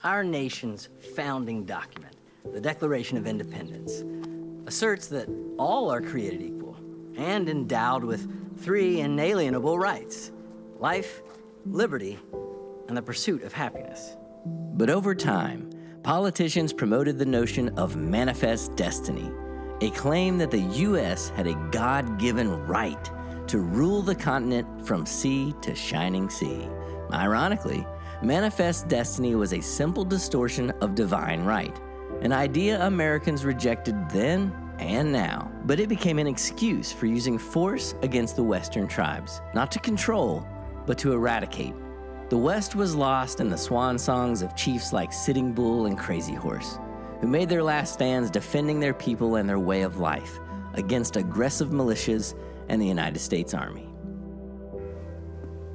Our nation's founding document, the Declaration of Independence, asserts that all are created equal and endowed with 3 inalienable rights: life, liberty, and the pursuit of happiness. But over time, politicians promoted the notion of manifest destiny, a claim that the U.S. had a God-given right to rule the continent from sea to shining sea. Ironically, manifest destiny was a simple distortion of divine right, an idea Americans rejected then and now. But it became an excuse for using force against the Western tribes, not to control, but to eradicate. The West was lost in the swan songs of chiefs like Sitting Bull and Crazy Horse, who made their last stands defending their people and their way of life against aggressive militias and the United States Army.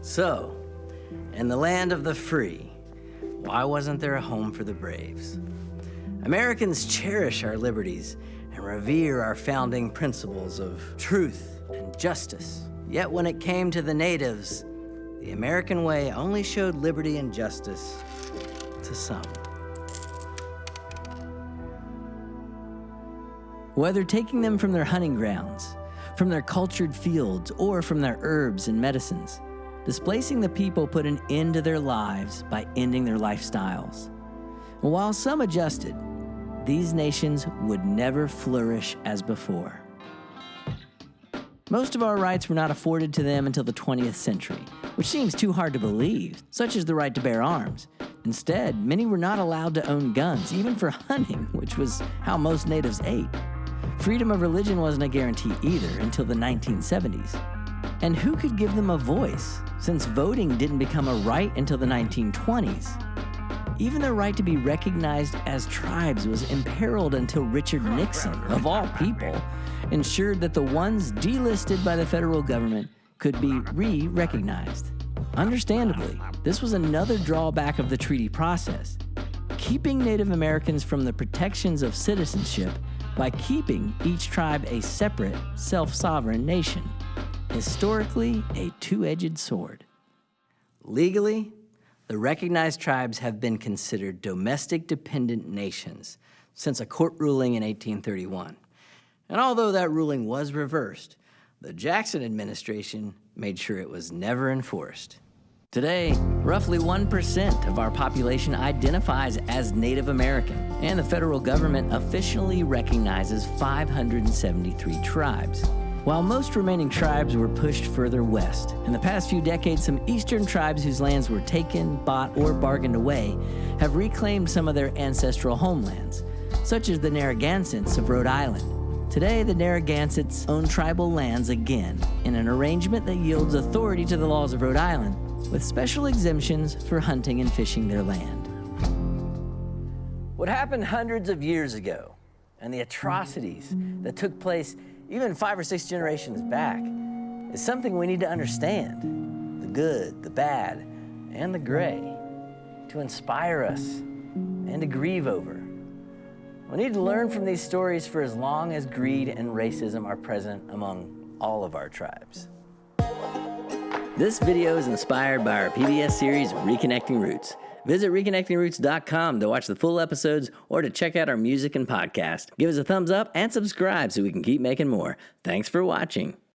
So, in the land of the free, why wasn't there a home for the braves? Americans cherish our liberties and revere our founding principles of truth and justice. Yet when it came to the natives, the American way only showed liberty and justice to some. Whether taking them from their hunting grounds, from their cultured fields, or from their herbs and medicines, displacing the people put an end to their lives by ending their lifestyles. While some adjusted, these nations would never flourish as before. Most of our rights were not afforded to them until the 20th century, which seems too hard to believe, such as the right to bear arms. Instead, many were not allowed to own guns, even for hunting, which was how most natives ate. Freedom of religion wasn't a guarantee either until the 1970s. And who could give them a voice, since voting didn't become a right until the 1920s? Even their right to be recognized as tribes was imperiled until Richard Nixon, of all people, ensured that the ones delisted by the federal government could be re-recognized. Understandably, this was another drawback of the treaty process, keeping Native Americans from the protections of citizenship by keeping each tribe a separate, self-sovereign nation. Historically, a two-edged sword. Legally, the recognized tribes have been considered domestic dependent nations since a court ruling in 1831. And although that ruling was reversed, the Jackson administration made sure it was never enforced. Today, roughly 1% of our population identifies as Native American, and the federal government officially recognizes 573 tribes. While most remaining tribes were pushed further west, in the past few decades, some eastern tribes whose lands were taken, bought, or bargained away have reclaimed some of their ancestral homelands, such as the Narragansetts of Rhode Island. Today, the Narragansetts own tribal lands again in an arrangement that yields authority to the laws of Rhode Island, with special exemptions for hunting and fishing their land. What happened hundreds of years ago, and the atrocities that took place even 5 or 6 generations back, is something we need to understand. The good, the bad, and the gray, to inspire us and to grieve over. We need to learn from these stories for as long as greed and racism are present among all of our tribes. This video is inspired by our PBS series, Reconnecting Roots. Visit reconnectingroots.com to watch the full episodes or to check out our music and podcast. Give us a thumbs up and subscribe so we can keep making more. Thanks for watching.